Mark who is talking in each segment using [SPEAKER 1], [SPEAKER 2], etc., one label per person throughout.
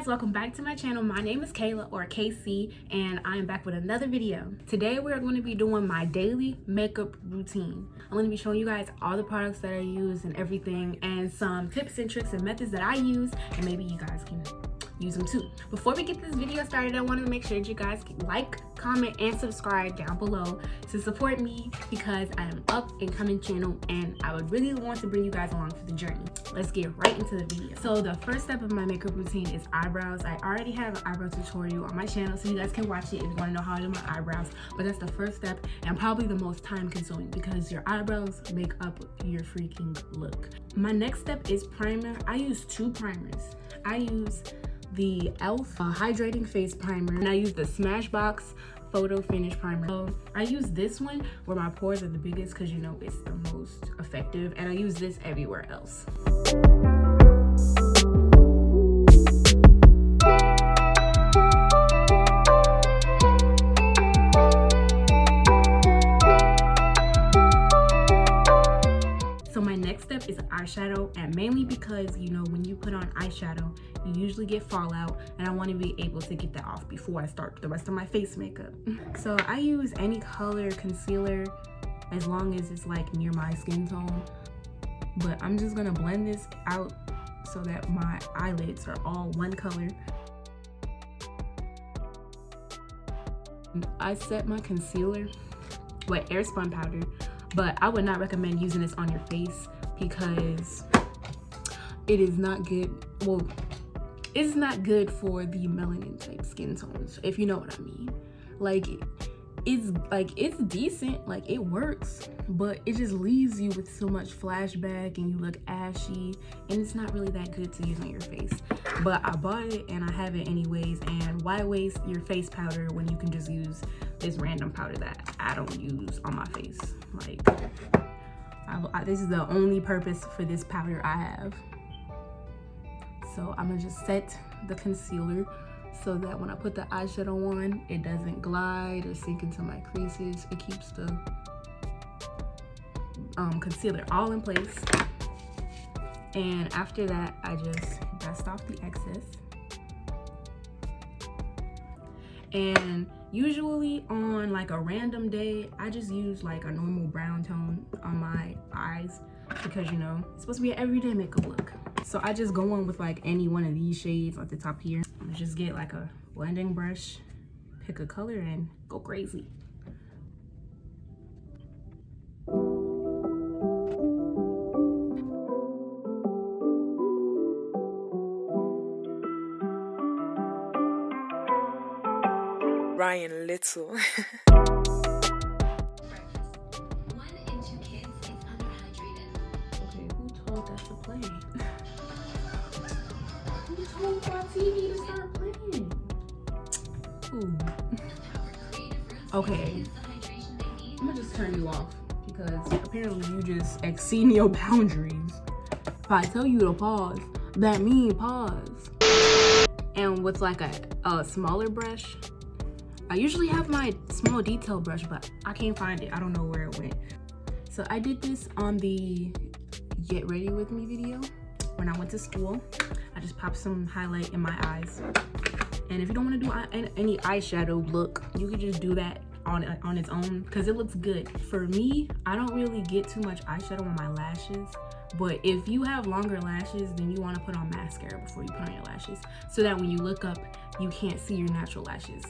[SPEAKER 1] guys, welcome back to my channel. My name is Kayla, or KC, and I am back with another video. Today we're going to be doing my daily makeup routine. I'm going to be showing you guys all the products that I use and everything, and some tips and tricks and methods that I use, and maybe you guys can use them too. Before we get this video started, I wanted to make sure that you guys like, comment, and subscribe down below to support me, because I am up and coming channel and I would really want to bring you guys along for the journey. Let's get right into the video. So the first step of my makeup routine is eyebrows. I already have an eyebrow tutorial on my channel, so you guys can watch it if you want to know how I do my eyebrows, but that's the first step and probably the most time consuming, because your eyebrows make up your freaking look. My next step is primer. I use two primers. I use the e.l.f. Hydrating Face Primer, and I use the Smashbox Photo Finish Primer. So I use this one where my pores are the biggest, because you know it's the most effective, and I use this everywhere else. Step is eyeshadow, and mainly because you know when you put on eyeshadow you usually get fallout, and I want to be able to get that off before I start the rest of my face makeup. So I use any color concealer as long as it's like near my skin tone, but I'm just gonna blend this out so that my eyelids are all one color. I set my concealer with airspun powder, but I would not recommend using this on your face because it is not good. Well, it's not good for the melanin type skin tones, if you know what I mean. Like it's decent, like it works, but it just leaves you with so much flashback and you look ashy, and it's not really that good to use on your face. But I bought it and I have it anyways, and why waste your face powder when you can just use this random powder that I don't use on my face? Like, this is the only purpose for this powder I have. So I'm gonna just set the concealer so that when I put the eyeshadow on, it doesn't glide or sink into my creases. It keeps the concealer all in place. And after that, I just dust off the excess. And usually on like a random day, I just use like a normal brown tone on my eyes, because you know it's supposed to be an everyday makeup look. So I just go on with like any one of these shades at the top here. Just get like a blending brush, pick a color, and go crazy.
[SPEAKER 2] Ryan Little.
[SPEAKER 3] 1 in 2 kids is underhydrated.
[SPEAKER 1] Okay, who told that to play? Who told my TV to start playing? Ooh. Okay, I'm gonna just turn you off, because apparently you just exceeding your boundaries. If I tell you to pause, that means pause. And with like a smaller brush, I usually have my small detail brush, but I can't find it. I don't know where it went. So I did this on the Get Ready With Me video when I went to school. I just popped some highlight in my eyes. And if you don't want to do any eyeshadow look, you could just do that on its own, because it looks good. For me, I don't really get too much eyeshadow on my lashes, but if you have longer lashes, then you want to put on mascara before you put on your lashes, so that when you look up, you can't see your natural lashes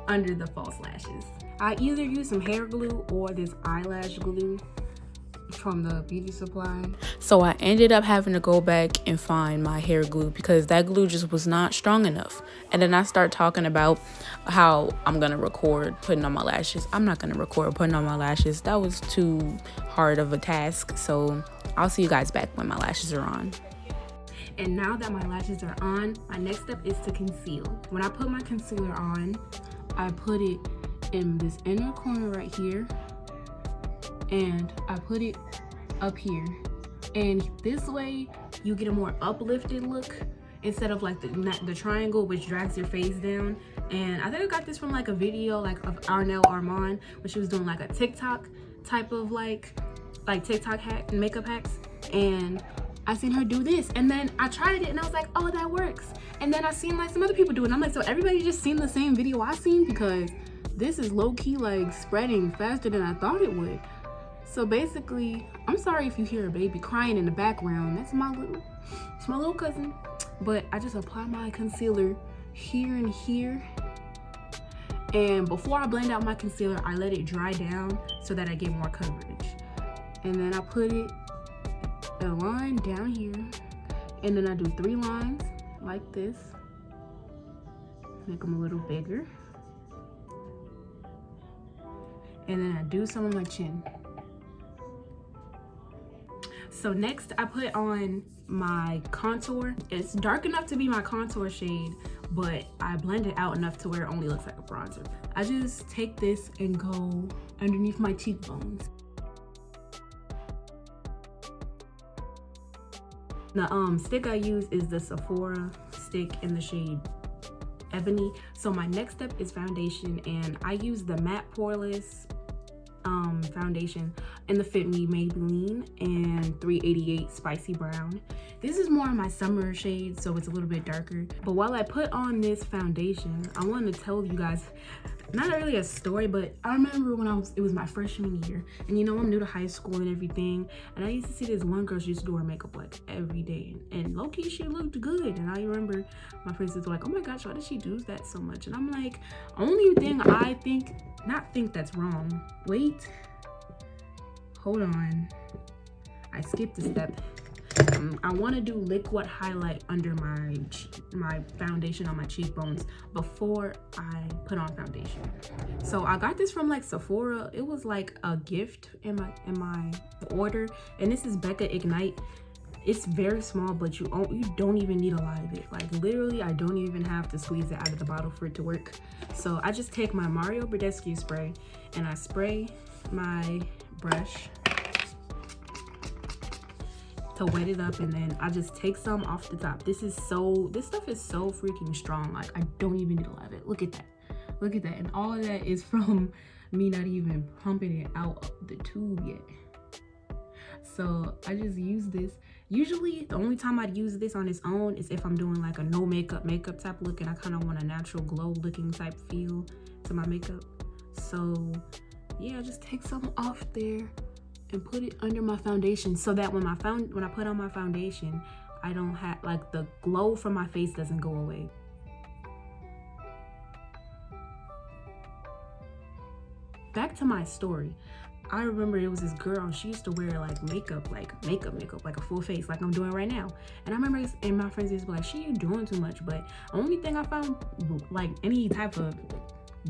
[SPEAKER 1] under the false lashes. I either use some hair glue or this eyelash glue from the beauty supply.
[SPEAKER 4] So I ended up having to go back and find my hair glue, because that glue just was not strong enough. And then I start talking about how I'm gonna record putting on my lashes. I'm not gonna record putting on my lashes. That was too hard of a task. So I'll see you guys back when my lashes are on.
[SPEAKER 1] And now that my lashes are on, my next step is to conceal. When I put my concealer on, I put it in this inner corner right here, and I put it up here. And this way you get a more uplifted look instead of like the triangle, which drags your face down. And I think I got this from like a video like of Arnell Armand, when she was doing like a TikTok type of like TikTok hack, makeup hacks. And I seen her do this, and then I tried it and I was like, oh, that works. And then I seen like some other people do it, and I'm like, so everybody just seen the same video I seen? Because this is low-key like spreading faster than I thought it would. So basically, I'm sorry if you hear a baby crying in the background. That's my little cousin. But I just apply my concealer here and here. And before I blend out my concealer, I let it dry down so that I get more coverage. And then I put it a line down here, and then I do 3 lines like this. Make them a little bigger. And then I do some on my chin. So next I put on my contour. It's dark enough to be my contour shade, but I blend it out enough to where it only looks like a bronzer. I just take this and go underneath my cheekbones. The stick I use is the Sephora stick in the shade Ebony. So my next step is foundation, and I use the matte poreless foundation in the Fit Me Maybelline and 388 Spicy Brown. This is more of my summer shade, so it's a little bit darker. But while I put on this foundation, I wanted to tell you guys, not really a story, but I remember when it was my freshman year, and you know, I'm new to high school and everything, and I used to see this one girl, she used to do her makeup like every day, and low-key she looked good. And I remember my friends were like, oh my gosh, why does she do that so much? And I'm like, only thing I think that's wrong. Wait, hold on, I skipped a step. I want to do liquid highlight under my foundation on my cheekbones before I put on foundation. So I got this from like Sephora. It was like a gift in my order, and this is Becca Ignite. It's very small, but you don't even need a lot of it. Like literally, I don't even have to squeeze it out of the bottle for it to work. So I just take my Mario Badescu spray and I spray my brush to wet it up, and then I just take some off the top. This stuff is so freaking strong. Like I don't even need a lot of it. Look at that. And all of that is from me not even pumping it out of the tube yet. So I just use this. Usually the only time I'd use this on its own is if I'm doing like a no makeup type look, and I kind of want a natural glow looking type feel to my makeup. So yeah, I just take some off there and put it under my foundation, so that when I put on my foundation, I don't have like the glow from my face doesn't go away. Back to my story. I remember it was this girl, she used to wear like makeup, like a full face, like I'm doing right now. And I remember, and my friends used to be like, she, you doing too much. But the only thing I found like any type of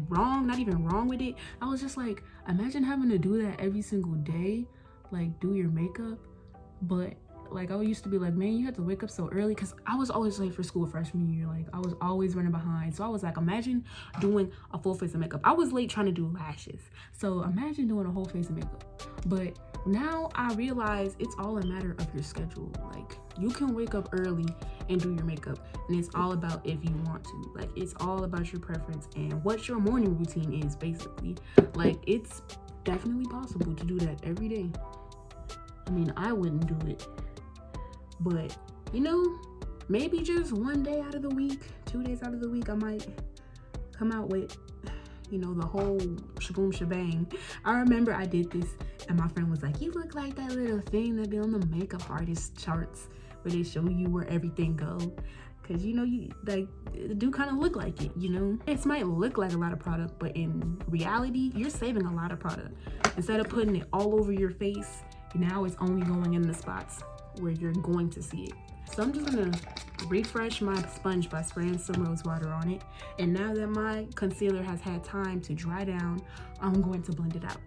[SPEAKER 1] not even wrong with it, I was just like, imagine having to do that every single day, like do your makeup. But like I used to be like, man, you have to wake up so early, because I was always late for school freshman year. Like I was always running behind. So I was like, imagine doing a full face of makeup. I was late trying to do lashes, so imagine doing a whole face of makeup. But now I realize it's all a matter of your schedule. Like you can wake up early and do your makeup, and it's all about if you want to. Like it's all about your preference and what your morning routine is, basically. Like it's definitely possible to do that every day. I mean, I wouldn't do it, but you know, maybe just one day out of the week, 2 days out of the week, I might come out with, you know, the whole shaboom shebang. I remember I did this, and my friend was like, you look like that little thing that be on the makeup artist charts where they show you where everything goes. Cause you know, you like do kind of look like it, you know. It might look like a lot of product, but in reality, you're saving a lot of product. Instead of putting it all over your face, now it's only going in the spots where you're going to see it. So I'm just gonna refresh my sponge by spraying some rose water on it. And now that my concealer has had time to dry down, I'm going to blend it out.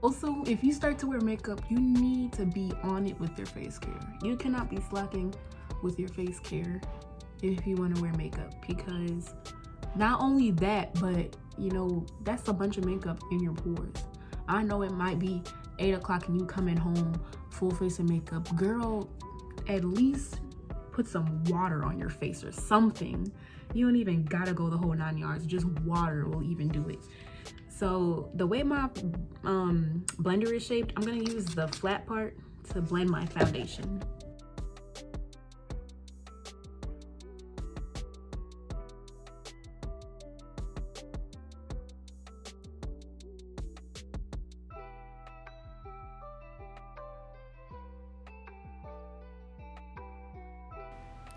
[SPEAKER 1] Also, if you start to wear makeup, you need to be on it with your face care. You cannot be slacking with your face care if you want to wear makeup, because not only that, but you know, that's a bunch of makeup in your pores. I know it might be 8 o'clock and you coming home full face of makeup. Girl, at least put some water on your face or something. You don't even gotta go the whole 9 yards, just water will even do it. So the way my blender is shaped, I'm gonna use the flat part to blend my foundation.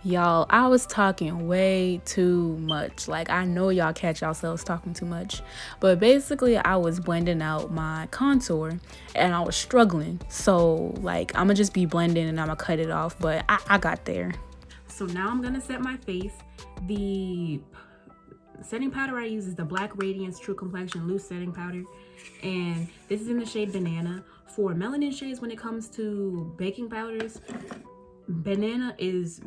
[SPEAKER 4] Y'all, I was talking way too much. Like, I know y'all catch yourselves talking too much. But basically, I was blending out my contour and I was struggling. So, like, I'm gonna just be blending and I'm gonna cut it off. But I got there.
[SPEAKER 1] So now I'm gonna set my face. The setting powder I use is the Black Radiance True Complexion Loose Setting Powder. And this is in the shade Banana. For melanin shades, when it comes to baking powders, Banana is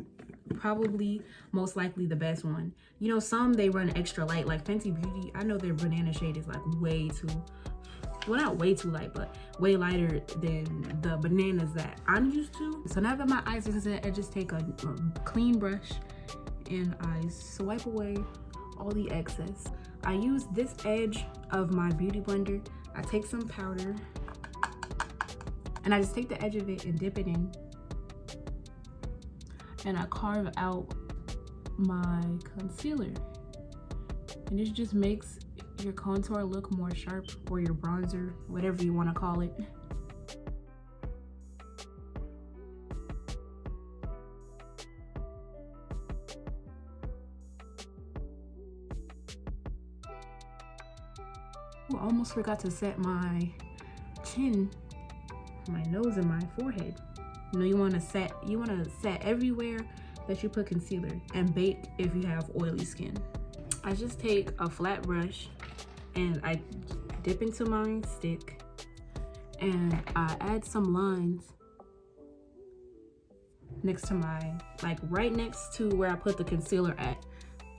[SPEAKER 1] probably most likely the best one. You know, some they run extra light, like Fenty Beauty. I know their Banana shade is like way too, well, not way too light, but way lighter than the bananas that I'm used to. So now that my eyes are set, I just take a clean brush and I swipe away all the excess. I use this edge of my beauty blender. I take some powder and I just take the edge of it and dip it in. And I carve out my concealer. And this just makes your contour look more sharp, or your bronzer, whatever you want to call it. Ooh, I almost forgot to set my chin, my nose, and my forehead. You know, you want to set everywhere that you put concealer, and bake if you have oily skin. I just take a flat brush and I dip into my stick and I add some lines next to my, like right next to where I put the concealer at.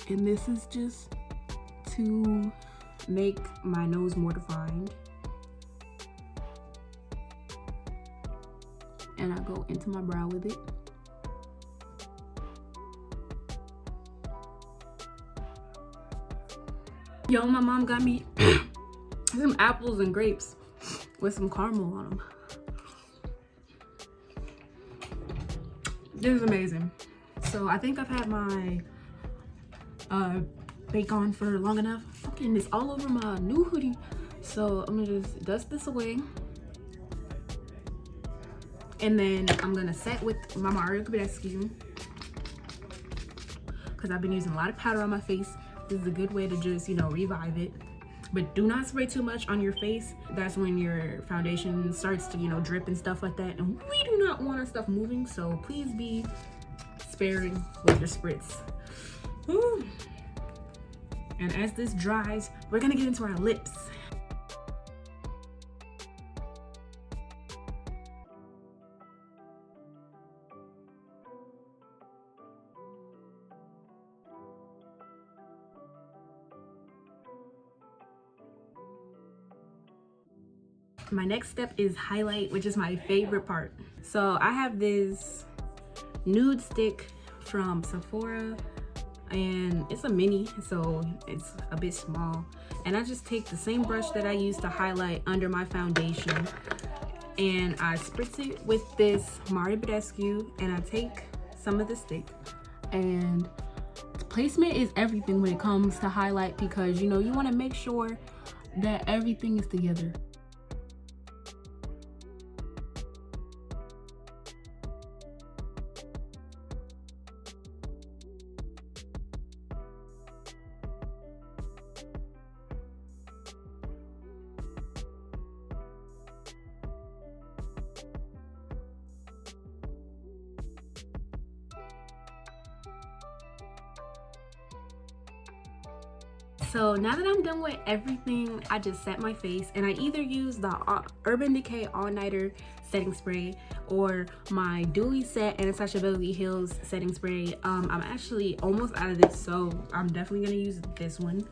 [SPEAKER 1] And this is just to make my nose more defined. And I go into my brow with it. Yo, my mom got me some apples and grapes with some caramel on them. This is amazing. So I think I've had my bake on for long enough. I'm getting this all over my new hoodie. So I'm gonna just dust this away. And then I'm gonna set with my Mario Badescu, because I've been using a lot of powder on my face. This is a good way to just, you know, revive it. But do not spray too much on your face. That's when your foundation starts to, you know, drip and stuff like that. And we do not want our stuff moving, so please be sparing with your spritz. Woo. And as this dries, we're gonna get into our lips. My next step is highlight, which is my favorite part. So I have this nude stick from Sephora, and it's a mini, so it's a bit small. And I just take the same brush that I use to highlight under my foundation, and I spritz it with this Mario Badescu, and I take some of the stick. And placement is everything when it comes to highlight, because, you know, you want to make sure that everything is together. So now that I'm done with everything, I just set my face, and I either use the Urban Decay All Nighter setting spray or my Dewy Set Anastasia Beverly Hills setting spray. I'm actually almost out of this, so I'm definitely gonna use this one.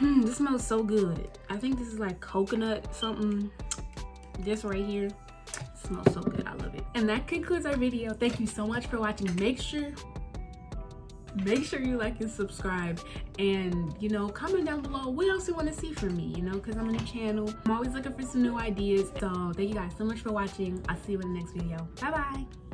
[SPEAKER 1] This smells so good. I think this is like coconut something. This right here, smells so good. I love it. And that concludes our video. Thank you so much for watching. Make sure you like and subscribe, and you know, comment down below what else you want to see from me, you know, because I'm a new channel. I'm always looking for some new ideas. So thank you guys so much for watching. I'll see you in the next video. Bye bye.